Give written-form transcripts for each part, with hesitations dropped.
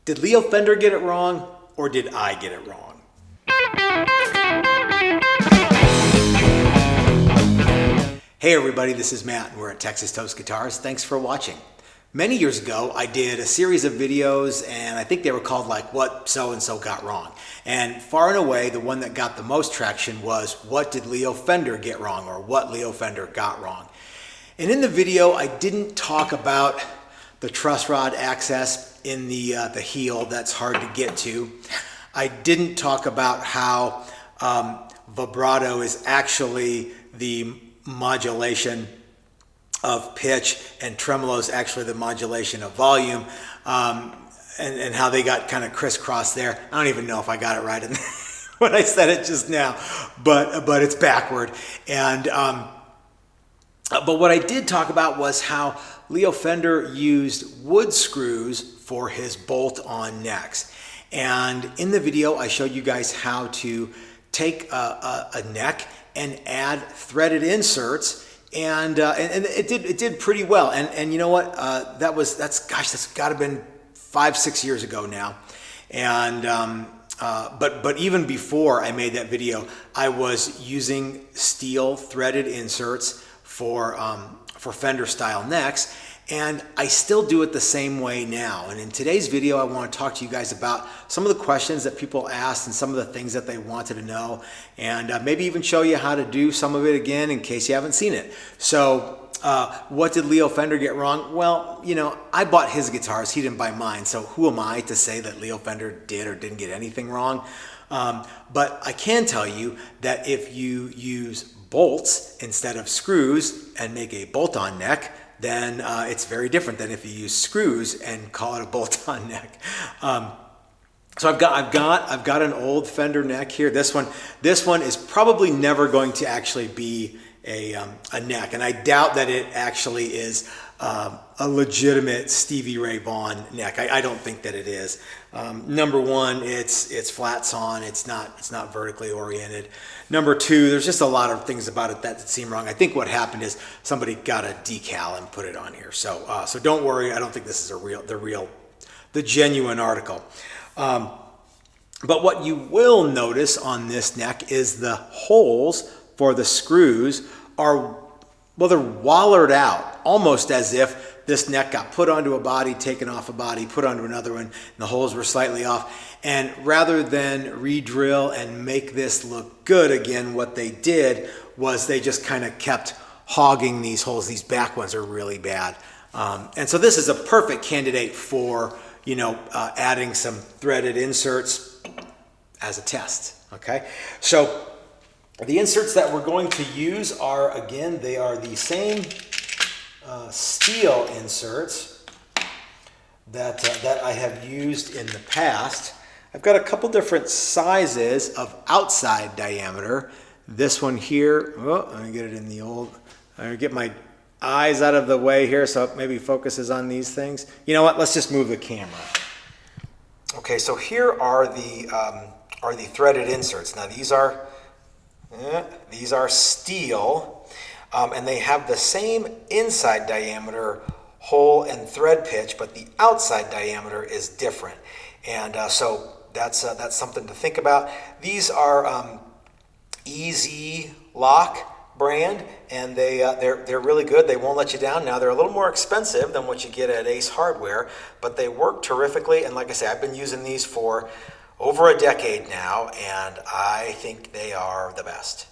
Did Leo Fender get it wrong, or did I get it wrong? Hey everybody, this is Matt and we're at Texas Toast Guitars. Thanks for watching. Many years ago, I did a series of videos and I think they were called like What So-and-so Got Wrong. And far and away, the one that got the most traction was What Did Leo Fender Get Wrong, or What Leo Fender Got Wrong. And in the video, I didn't talk about the truss rod access in the heel that's hard to get to. I didn't talk about how vibrato is actually the modulation of pitch and tremolo is actually the modulation of volume, and how they got kind of crisscrossed there. I don't even know if I got it right when I said it just now, but it's backward. And but what I did talk about was how Leo Fender used wood screws for his bolt-on necks. And in the video, I showed you guys how to take a neck and add threaded inserts, and it did pretty well. And you know what? That's got to have been 5-6 years ago now. And but even before I made that video, I was using steel threaded inserts for Fender style necks, and I still do it the same way now. And in today's video, I want to talk to you guys about some of the questions that people asked and some of the things that they wanted to know, and maybe even show you how to do some of it again in case you haven't seen it. So what did Leo Fender get wrong? Well, you know, I bought his guitars, he didn't buy mine, so who am I to say that Leo Fender did or didn't get anything wrong? But I can tell you that if you use bolts instead of screws and make a bolt-on neck, then it's very different than if you use screws and call it a bolt-on neck. So I've got an old Fender neck here. This one is probably never going to actually be a neck, and I doubt that it actually is a legitimate Stevie Ray Vaughan neck. I don't think that it is. Number one, it's flat sawn. It's not vertically oriented. Number two, there's just a lot of things about it that seem wrong. I think what happened is somebody got a decal and put it on here. So don't worry. I don't think this is the genuine article. But what you will notice on this neck is the holes for the screws are, well, they're wallered out, almost as if this neck got put onto a body, taken off a body, put onto another one, and the holes were slightly off. And rather than re-drill and make this look good again, what they did was they just kind of kept hogging these holes. These back ones are really bad. And so this is a perfect candidate for, you know, adding some threaded inserts as a test, okay? So the inserts that we're going to use are, again, they are the same steel inserts that I have used in the past. I've got a couple different sizes of outside diameter. This one here, let me get it in the old, I'm gonna get my eyes out of the way here so it maybe focuses on these things. You know what, let's just move the camera. Okay, so here are the threaded inserts. Now these are steel, and they have the same inside diameter hole and thread pitch, but the outside diameter is different. And so that's something to think about. These are Easy Lock brand, and they're really good. They won't let you down. Now they're a little more expensive than what you get at Ace Hardware, but they work terrifically. And like I say, I've been using these for over a decade now, and I think they are the best.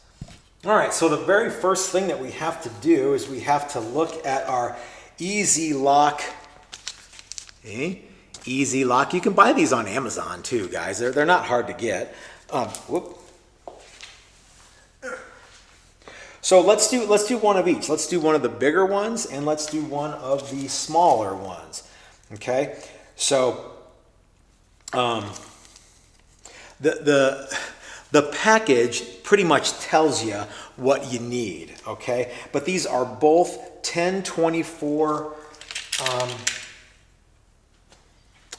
All right, so the very first thing that we have to do is we have to look at our Easy Lock. Easy Lock. You can buy these on Amazon too, guys. They're not hard to get. So let's do one of each. Let's do one of the bigger ones, and let's do one of the smaller ones. Okay, so the package pretty much tells you what you need, okay? But these are both 1024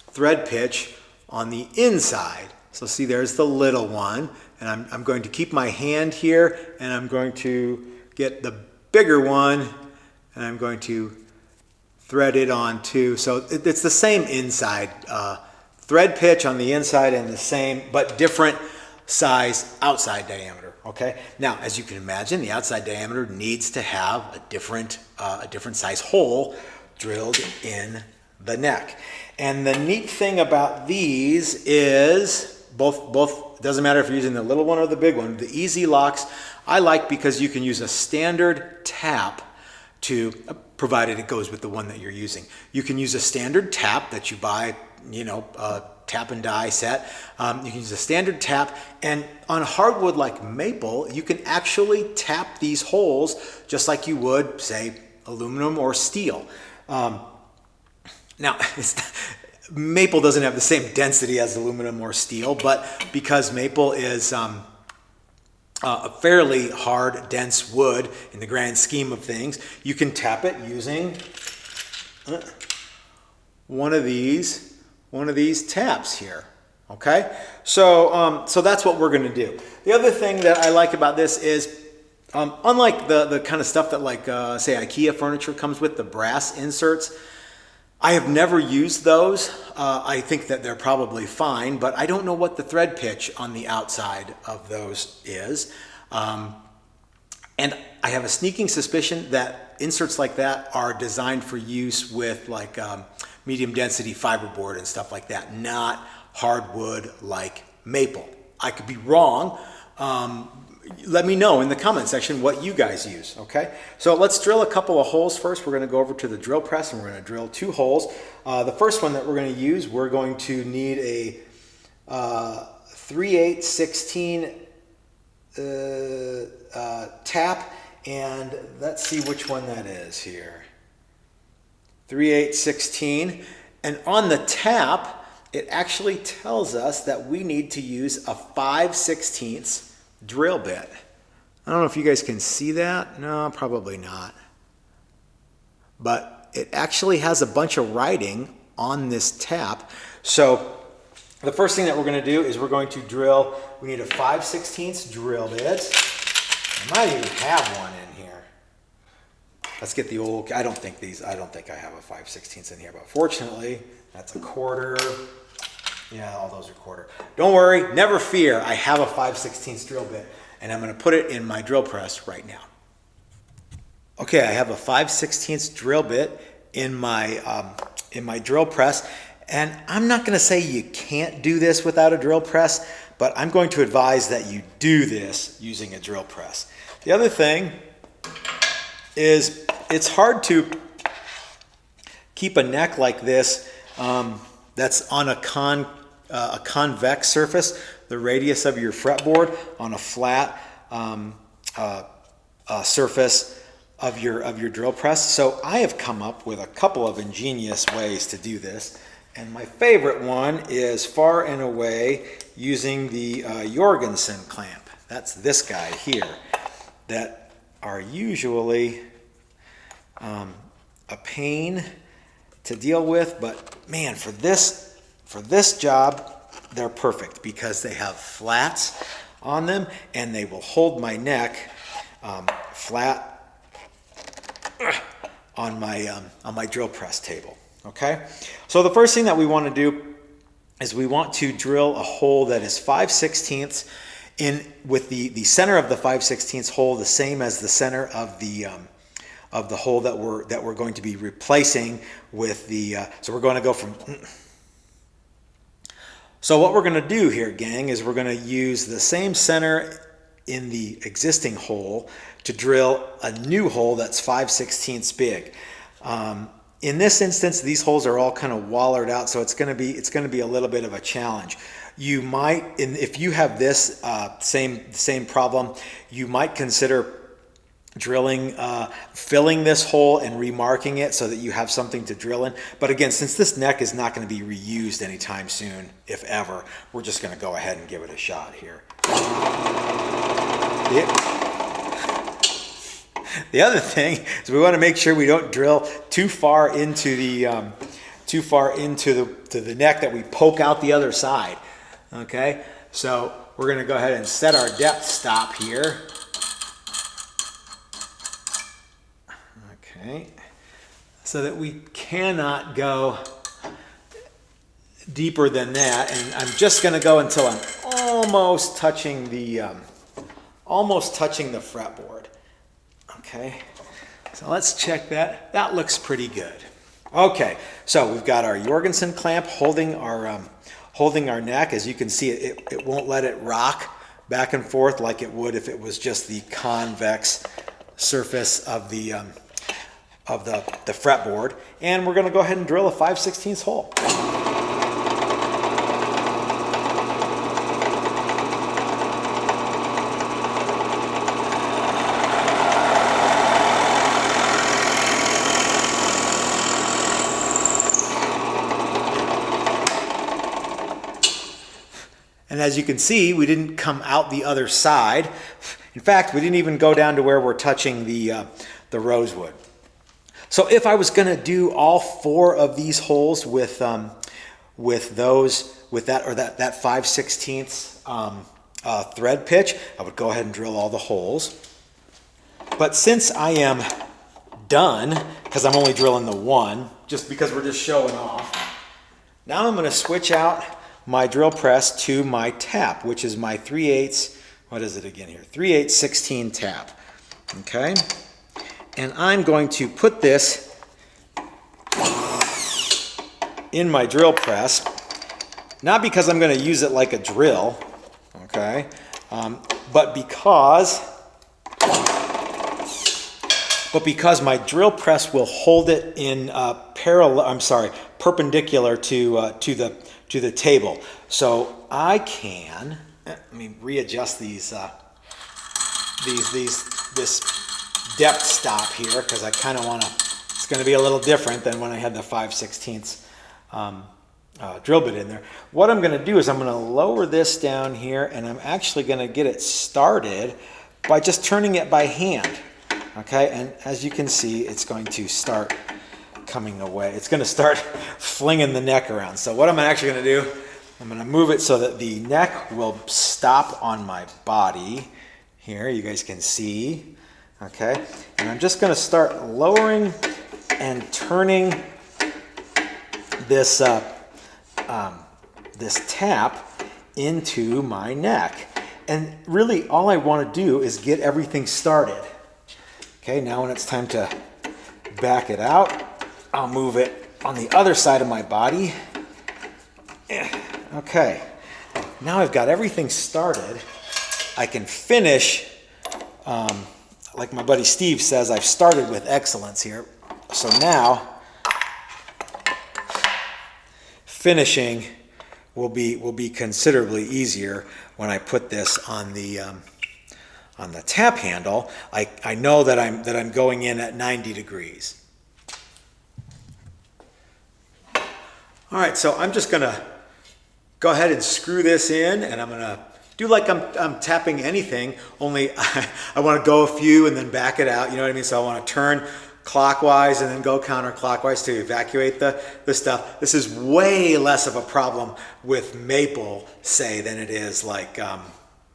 thread pitch on the inside. So see, there's the little one, and I'm going to keep my hand here, and I'm going to get the bigger one, and I'm going to thread it on too. So it's the same inside thread pitch on the inside and the same, but different size outside diameter. Okay. Now, as you can imagine, the outside diameter needs to have a different size hole drilled in the neck. And the neat thing about these is both. Doesn't matter if you're using the little one or the big one. The easy locks I like because you can use a standard tap to, provided it goes with the one that you're using. You can use a standard tap that you buy, tap and die set. You can use a standard tap, and on hardwood like maple, you can actually tap these holes just like you would, say, aluminum or steel. Now, maple doesn't have the same density as aluminum or steel, but because maple is a fairly hard, dense wood in the grand scheme of things, you can tap it using one of these taps here. Okay, so that's what we're going to do. The other thing that I like about this is, unlike the kind of stuff that say IKEA furniture comes with, the brass inserts, I have never used those. I think that they're probably fine, but I don't know what the thread pitch on the outside of those is. And I have a sneaking suspicion that inserts like that are designed for use with medium density fiberboard and stuff like that, not hardwood like maple. I could be wrong. Let me know in the comment section what you guys use, okay? So let's drill a couple of holes first. We're going to go over to the drill press and we're going to drill 2 holes. The first one that we're going to use, we're going to need a 3/8/16 tap, and let's see which one that is here. 3/8/16, and on the tap, it actually tells us that we need to use a 5/16 drill bit. I don't know if you guys can see that. No, probably not. But it actually has a bunch of writing on this tap. So the first thing that we're going to do is we're going to drill. We need a 5/16 drill bit. I might even have one in here. Let's get the old. I don't think I have a 5/16 in here, but fortunately, that's a quarter. Yeah, all those are quarter. Don't worry, never fear. I have a 5/16 drill bit, and I'm going to put it in my drill press right now. Okay, I have a 5/16 drill bit in my drill press, and I'm not going to say you can't do this without a drill press, but I'm going to advise that you do this using a drill press. The other thing is it's hard to keep a neck like this that's on a convex surface, the radius of your fretboard, on a flat surface of your drill press. So I have come up with a couple of ingenious ways to do this, and my favorite one is far and away using the Jorgensen clamp. That's this guy here, that are usually a pain to deal with, but man, for this job, they're perfect because they have flats on them and they will hold my neck flat on my drill press table. Okay, so the first thing that we want to do is we want to drill a hole that is 5/16 in, with the center of the 5/16 hole the same as the center of the hole that we're going to be replacing with the. So we're going to go from. So what we're going to do here, gang, is we're going to use the same center in the existing hole to drill a new hole that's 5/16 big. In this instance, these holes are all kind of wallered out, so it's going to be a little bit of a challenge. You might, if you have this same problem, you might consider drilling, filling this hole and remarking it so that you have something to drill in. But again, since this neck is not going to be reused anytime soon, if ever, we're just going to go ahead and give it a shot here. The other thing is we want to make sure we don't drill too far into the neck that we poke out the other side. Okay, so we're going to go ahead and set our depth stop here. Okay, so that we cannot go deeper than that, and I'm just going to go until I'm almost touching the fretboard. Okay, so let's check that. That looks pretty good. Okay, so we've got our Jorgensen clamp holding our neck. As you can see, it won't let it rock back and forth like it would if it was just the convex surface of the fretboard. And we're going to go ahead and drill a 5/16 hole. And as you can see, we didn't come out the other side. In fact, we didn't even go down to where we're touching the rosewood. So if I was going to do all 4 of these holes with that 5/16 thread pitch, I would go ahead and drill all the holes. But since I am done, because I'm only drilling the 1, just because we're just showing off, now I'm going to switch out my drill press to my tap, which is my 3/8, what is it again here? 3/8/16 tap. Okay, and I'm going to put this in my drill press, not because I'm going to use it like a drill, okay, but because my drill press will hold it in perpendicular to the table. So I can, let me readjust this depth stop here, because I kind of want to, it's going to be a little different than when I had the 5/16 drill bit in there. What I'm going to do is I'm going to lower this down here, and I'm actually going to get it started by just turning it by hand. Okay, and as you can see, it's going to start coming away. It's going to start flinging the neck around. So what I'm actually going to do, I'm going to move it so that the neck will stop on my body. Here, you guys can see. Okay, and I'm just going to start lowering and turning this this tap into my neck. And really, all I want to do is get everything started. Okay, now when it's time to back it out, I'll move it on the other side of my body. Okay, now I've got everything started. I can finish, like my buddy Steve says, I've started with excellence here. So now, finishing will be considerably easier when I put this on the tap handle. I know that I'm going in at 90 degrees. All right, so I'm just gonna go ahead and screw this in, and I'm gonna do like I'm tapping anything, only I want to go a few and then back it out, you know what I mean? So I want to turn clockwise and then go counterclockwise to evacuate the stuff. This is way less of a problem with maple, say, than it is like,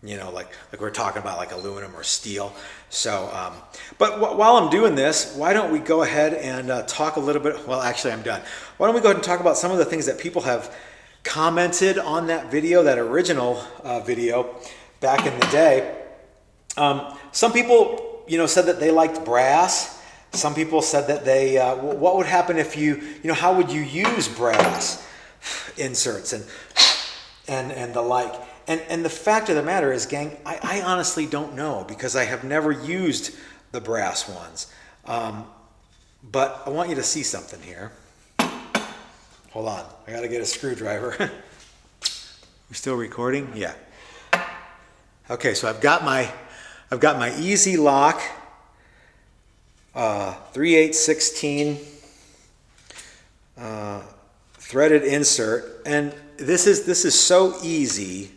you know, like we're talking about like aluminum or steel. So, but while I'm doing this, why don't we go ahead and talk a little bit, well, actually I'm done. Why don't we go ahead and talk about some of the things that people have commented on that video, that original video back in the day. Some people, you know, said that they liked brass. Some people said that they, what would happen if you know, how would you use brass inserts and the like? And the fact of the matter is, gang, I honestly don't know, because I have never used the brass ones. But I want you to see something here. Hold on, I gotta get a screwdriver. We still recording? Yeah. Okay, so I've got my Easy Lock 3/8/16 threaded insert, and this is so easy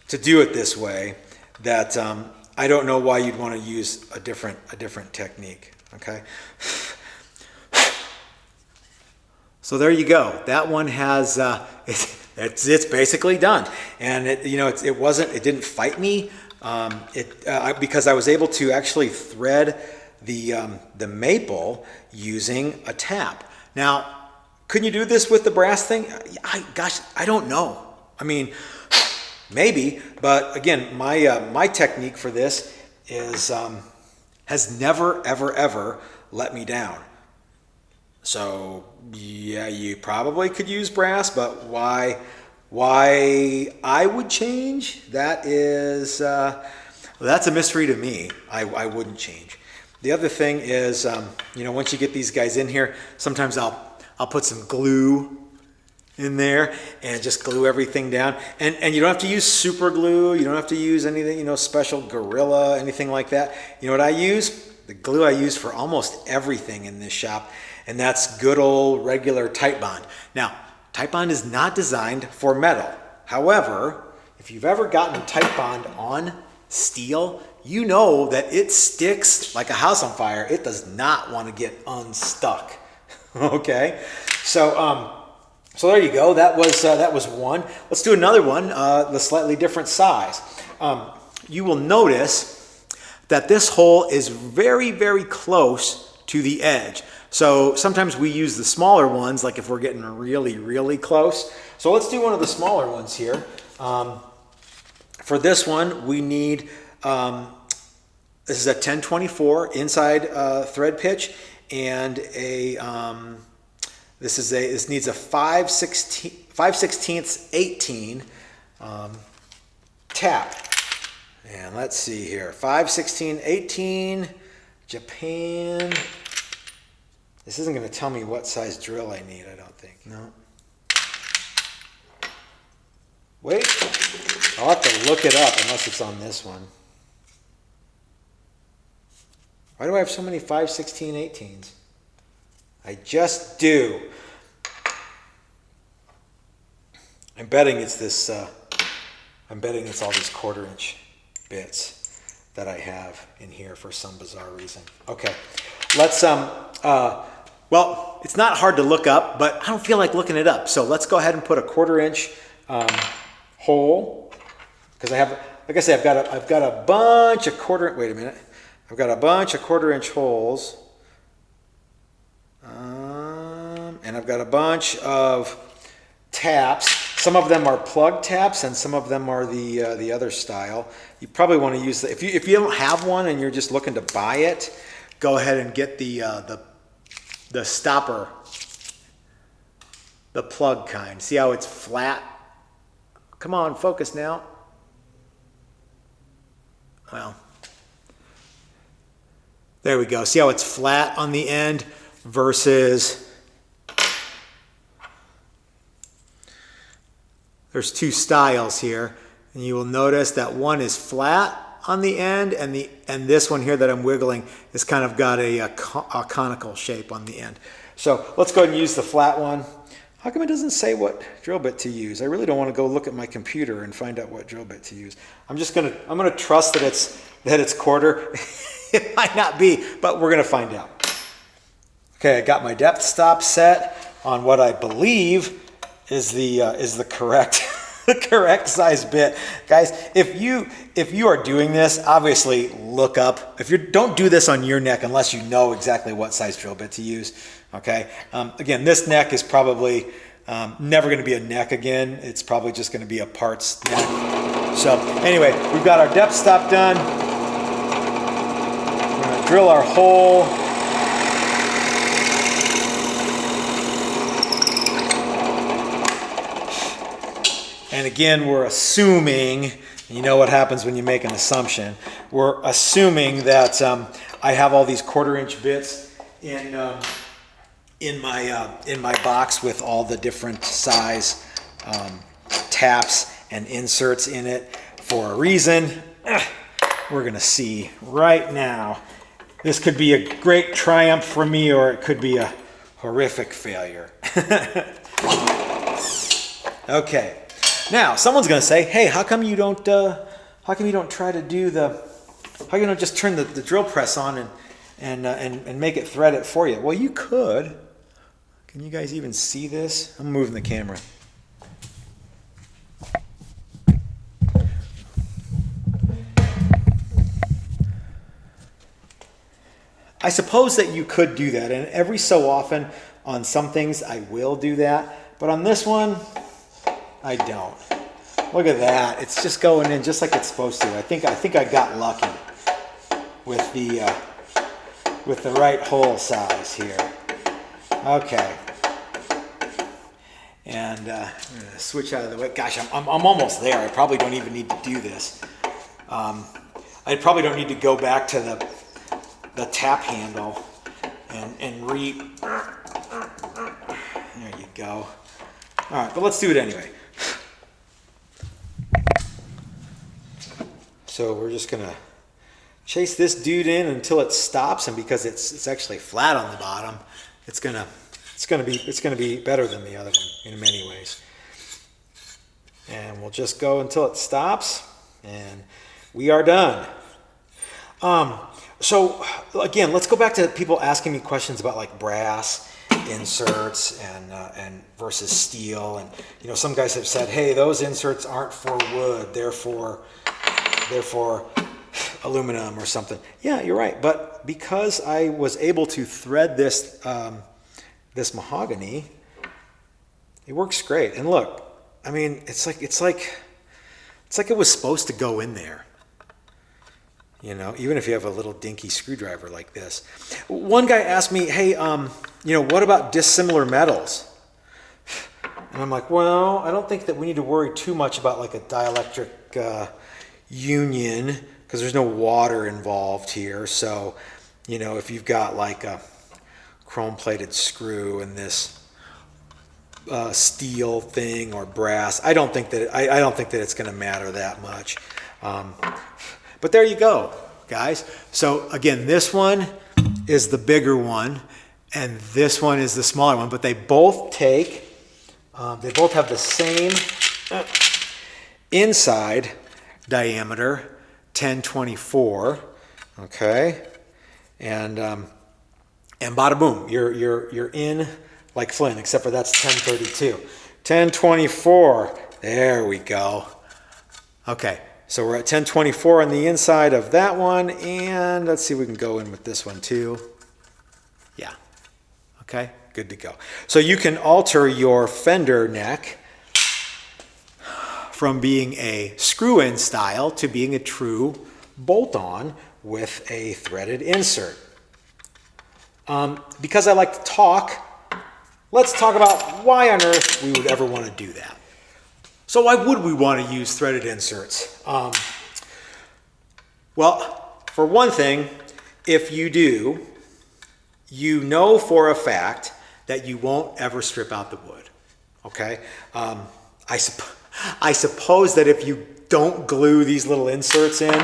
to do it this way that I don't know why you'd want to use a different technique. Okay. So there you go. That one has it's basically done, and it didn't fight me because I was able to actually thread the maple using a tap. Now, Couldn't you do this with the brass thing? Gosh, I don't know. I mean, maybe, but again, my technique for this is has never, ever, ever let me down. So yeah, you probably could use brass, but why I would change, that is, that's a mystery to me. I wouldn't change. The other thing is, you know, once you get these guys in here, sometimes I'll put some glue in there and just glue everything down. And you don't have to use super glue. You don't have to use anything, you know, special Gorilla, anything like that. You know what I use? The glue I use for almost everything in this shop, and that's good old regular Titebond. Now, Titebond is not designed for metal. However, if you've ever gotten Titebond on steel, you know that it sticks like a house on fire. It does not want to get unstuck. Okay, so there you go. That was one. Let's do another one, the slightly different size. You will notice that this hole is very, very close to the edge. So sometimes we use the smaller ones, like if we're getting really, really close. So let's do one of the smaller ones here. For this one, we need, this is a 1024 inside thread pitch, and this needs a 5/16 18 tap. And let's see here, 5/16 18 Japan. This isn't going to tell me what size drill I need, I don't think. No. Wait, I'll have to look it up unless it's on this one. Why do I have so many 5/16 18s? I just do. I'm betting it's this, I'm betting it's all these 1/4 inch bits that I have in here for some bizarre reason. Okay, let's, well, it's not hard to look up, but I don't feel like looking it up. So let's go ahead and put a 1/4 inch hole, because I have, like I said, I've got a bunch of wait a minute. I've got a bunch of 1/4 inch holes, and I've got a bunch of taps. Some of them are plug taps, and some of them are the other style. You probably want to use if you don't have one and you're just looking to buy it, go ahead and get the stopper, the plug kind. See how it's flat? Come on, focus now. Well, there we go. See how it's flat on the end versus, there's two styles here, and you will notice that one is flat on the end, and this one here that I'm wiggling is kind of got a conical shape on the end. So let's go ahead and use the flat one. How come it doesn't say what drill bit to use? I really don't want to go look at my computer and find out what drill bit to use. I'm gonna trust that it's 1/4. It might not be, but we're gonna find out. Okay, I got my depth stop set on what I believe is the correct the correct size bit. Guys, if you are doing this, obviously look up. Don't do this on your neck unless you know exactly what size drill bit to use. Okay. Again, this neck is probably never going to be a neck again. It's probably just going to be a parts neck. So anyway, we've got our depth stop done. We're going to drill our hole. And again, we're assuming, you know what happens when you make an assumption. We're assuming that I have all these 1/4 inch bits in my box with all the different size taps and inserts in it for a reason. We're gonna see right now. This could be a great triumph for me, or it could be a horrific failure. Okay. Now, someone's going to say, hey, how come you don't try to do how come you don't just turn the drill press on and make it thread it for you? Well, you could. Can you guys even see this? I'm moving the camera. I suppose that you could do that, and every so often On some things I will do that, but on this one, I don't. Look at that. It's just going in just like it's supposed to. I think I got lucky with the right hole size here. Okay. And I'm gonna switch out of the way. Gosh, I'm almost there. I probably don't even need to do this. I probably don't need to go back to the tap handle and there you go. All right, but let's do it anyway. So we're just gonna chase this dude in until it stops, and because it's actually flat on the bottom, it's gonna be better than the other one in many ways. And we'll just go until it stops, and we are done. So again, let's go back to people asking me questions about like brass inserts and versus steel, and some guys have said, hey, those inserts aren't for wood, they're for aluminum or something. Yeah, you're right. But because I was able to thread this this mahogany, it works great. And look, I mean, it's like it was supposed to go in there. Even if you have a little dinky screwdriver like this. One guy asked me, hey, what about dissimilar metals? And I'm like, well, I don't think that we need to worry too much about like a dielectric union, because there's no water involved here. So, if you've got like a chrome-plated screw and this steel thing or brass, I don't think that it's going to matter that much. But there you go, guys. So again, this one is the bigger one, and this one is the smaller one. But they both have the same inside diameter, 1024. Okay, and bada boom, you're in like Flynn, except for that's 1032, 1024. There we go. Okay. So we're at 1024 on the inside of that one, and let's see if we can go in with this one too. Yeah, okay, good to go. So you can alter your Fender neck from being a screw-in style to being a true bolt-on with a threaded insert. Because I like to talk, let's talk about why on earth we would ever want to do that. So why would we want to use threaded inserts? Well, for one thing, if you do, you know for a fact that you won't ever strip out the wood, okay? I suppose that if you don't glue these little inserts in,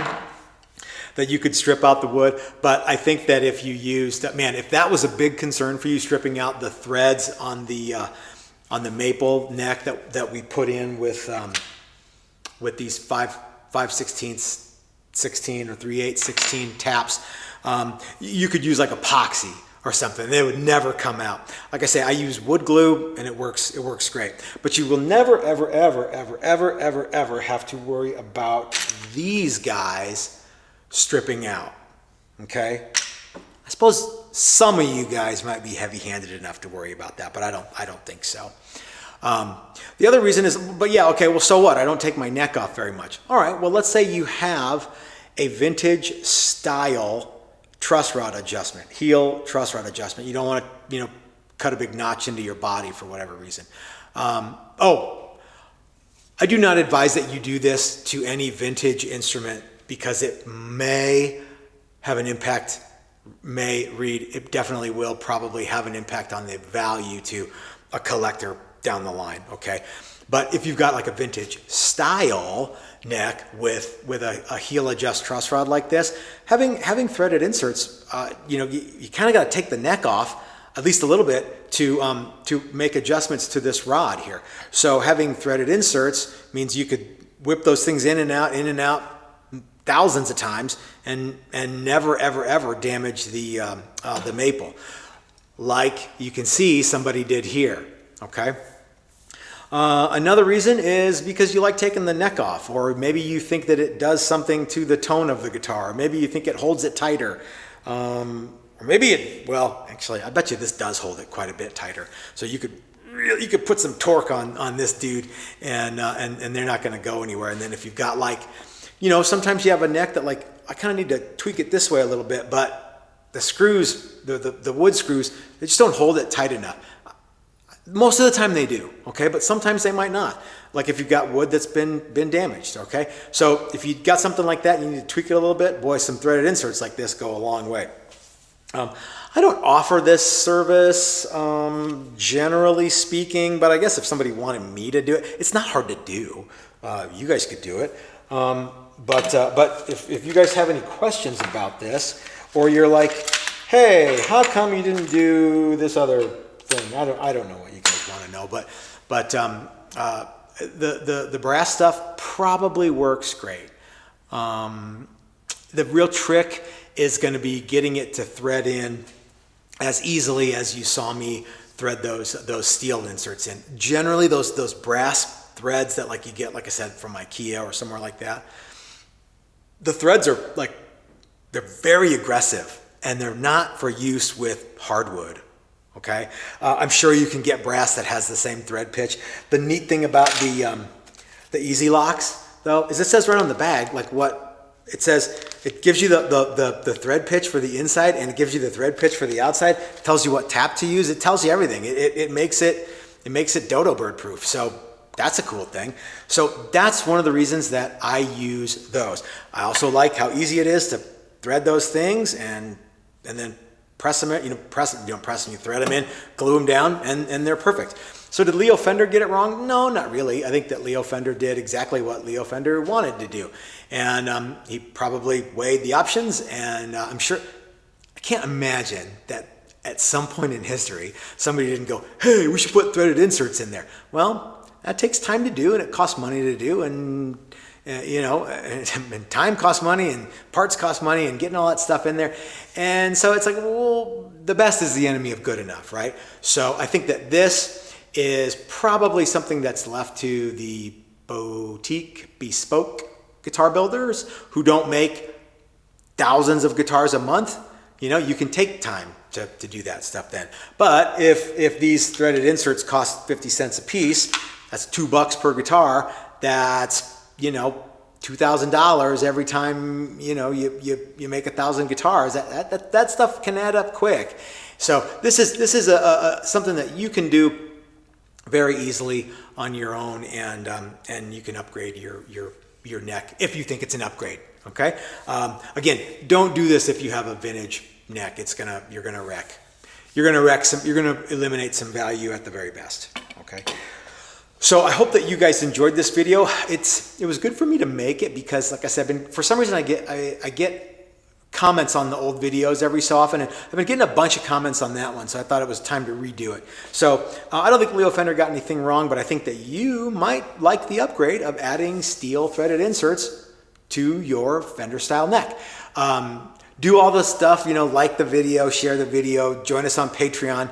that you could strip out the wood, but I think that if you used, if that was a big concern for you, stripping out the threads on the maple neck that we put in with these 5/16, 16 or 3/8, 16 taps, you could use like epoxy or something. They would never come out. Like I say, I use wood glue and it works great. But you will never, ever, ever, ever, ever, ever, ever have to worry about these guys stripping out. Okay? I suppose some of you guys might be heavy-handed enough to worry about that, but I don't think so. The other reason is, but yeah, okay, well, so what? I don't take my neck off very much. All right, well, let's say you have a vintage style truss rod adjustment, heel truss rod adjustment. You don't want to, cut a big notch into your body for whatever reason. I do not advise that you do this to any vintage instrument because it may have an impact. It definitely will probably have an impact on the value to a collector down the line, okay? But if you've got like a vintage style neck with a heel adjust truss rod like this, having threaded inserts, you kind of got to take the neck off at least a little bit to make adjustments to this rod here. So having threaded inserts means you could whip those things in and out thousands of times and never ever ever damage the maple, like you can see somebody did here. Okay. Another reason is because you like taking the neck off, or maybe you think that it does something to the tone of the guitar. Maybe you think it holds it tighter. or maybe it, well, actually, I bet you this does hold it quite a bit tighter. So you could put some torque on this dude, and they're not going to go anywhere. And then if you've got like, you know, sometimes you have a neck that like, I kind of need to tweak it this way a little bit, but the screws, the wood screws, they just don't hold it tight enough. Most of the time they do, okay? But sometimes they might not. Like if you've got wood that's been damaged, okay? So if you've got something like that, you need to tweak it a little bit. Boy, some threaded inserts like this go a long way. I don't offer this service, generally speaking, but I guess if somebody wanted me to do it, it's not hard to do. You guys could do it. But if you guys have any questions about this, or you're like, hey, how come you didn't do this other thing? I don't know what you guys want to know, but the brass stuff probably works great. The real trick is going to be getting it to thread in as easily as you saw me thread those steel inserts in. Generally, those brass threads that like you get, like I said, from IKEA or somewhere like that, the threads are like, they're very aggressive, and they're not for use with hardwood. Okay, I'm sure you can get brass that has the same thread pitch. The neat thing about the Easy Locks, though, is it says right on the bag, like what it says. It gives you the thread pitch for the inside, and it gives you the thread pitch for the outside. It tells you what tap to use. It tells you everything. It makes it dodo bird proof. So that's a cool thing. So that's one of the reasons that I use those. I also like how easy it is to thread those things and then press them, you press them, you thread them in, glue them down, and they're perfect. So did Leo Fender get it wrong? No, not really. I think that Leo Fender did exactly what Leo Fender wanted to do. And he probably weighed the options, and I'm sure, I can't imagine that at some point in history, somebody didn't go, hey, we should put threaded inserts in there. Well, that takes time to do, and it costs money to do, and and time costs money, and parts cost money, and getting all that stuff in there. And so it's like, well, the best is the enemy of good enough, right? So I think that this is probably something that's left to the boutique, bespoke guitar builders who don't make thousands of guitars a month. You can take time to do that stuff then. But if these threaded inserts cost 50 cents a piece, that's $2 per guitar. That's $2,000 every time you make 1,000 guitars. That stuff can add up quick. So this is something that you can do very easily on your own, and you can upgrade your neck if you think it's an upgrade. Okay. Again, don't do this if you have a vintage neck. You're gonna wreck. You're gonna eliminate some value at the very best. Okay. So I hope that you guys enjoyed this video. It was good for me to make it because, like I said, for some reason I get comments on the old videos every so often, and I've been getting a bunch of comments on that one, so I thought it was time to redo it. So I don't think Leo Fender got anything wrong, but I think that you might like the upgrade of adding steel threaded inserts to your Fender style neck. Do all the stuff, like the video, share the video, join us on Patreon,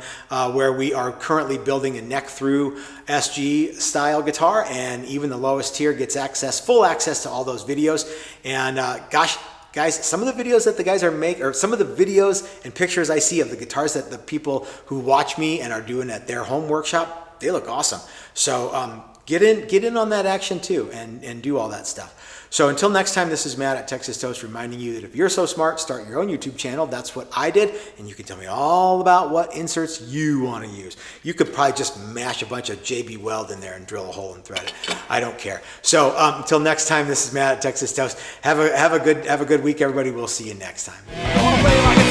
where we are currently building a neck through SG style guitar, and even the lowest tier gets full access to all those videos. And gosh, guys, some of the videos that the guys are making, or some of the videos and pictures I see of the guitars that the people who watch me and are doing at their home workshop, they look awesome. So get in on that action too, and do all that stuff. So until next time, this is Matt at Texas Toast reminding you that if you're so smart, start your own YouTube channel. That's what I did, and you can tell me all about what inserts you want to use. You could probably just mash a bunch of JB Weld in there and drill a hole and thread it. I don't care. So until next time, this is Matt at Texas Toast. Have a good week, everybody. We'll see you next time.